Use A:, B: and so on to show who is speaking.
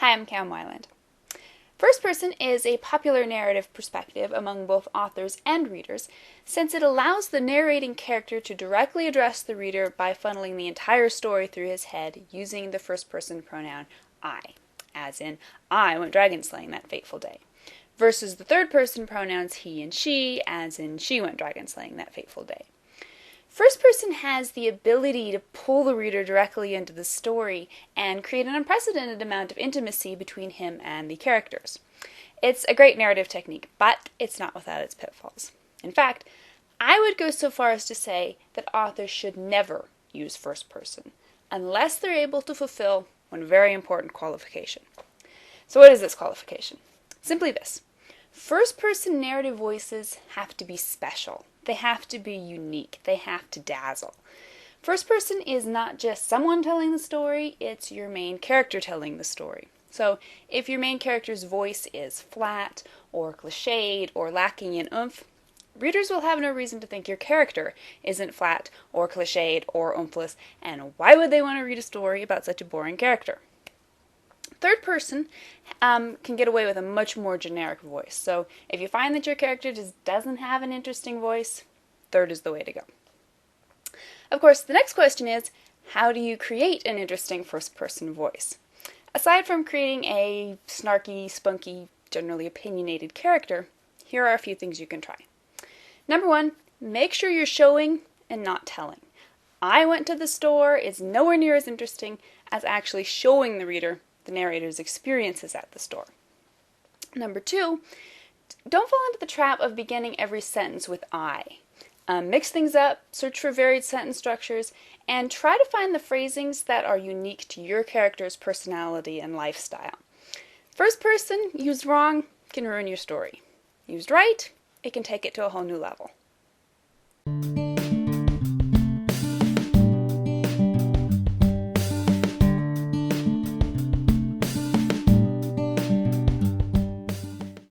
A: Hi, I'm Cam Weiland. First person is a popular narrative perspective among both authors and readers, since it allows the narrating character to directly address the reader by funneling the entire story through his head using the first person pronoun I, as in, I went dragon slaying that fateful day, versus the third person pronouns he and she, as in, she went dragon slaying that fateful day. First person has the ability to pull the reader directly into the story and create an unprecedented amount of intimacy between him and the characters. It's a great narrative technique, but it's not without its pitfalls. In fact, I would go so far as to say that authors should never use first person, unless they're able to fulfill one very important qualification. So what is this qualification? Simply this. First-person narrative voices have to be special. They have to be unique. They have to dazzle. First person is not just someone telling the story, it's your main character telling the story. So if your main character's voice is flat or cliched or lacking in oomph, readers will have no reason to think your character isn't flat or cliched or oomphless, and why would they want to read a story about such a boring character? Third person can get away with a much more generic voice. So if you find that your character just doesn't have an interesting voice, third is the way to go. Of course, the next question is, how do you create an interesting first person voice? Aside from creating a snarky, spunky, generally opinionated character, here are a few things you can try. Number one, make sure you're showing and not telling. I went to the store is nowhere near as interesting as actually showing the reader the narrator's experiences at the store. Number two, don't fall into the trap of beginning every sentence with I. Mix things up, search for varied sentence structures, and try to find the phrasings that are unique to your character's personality and lifestyle. First person, used wrong, can ruin your story. Used right, it can take it to a whole new level.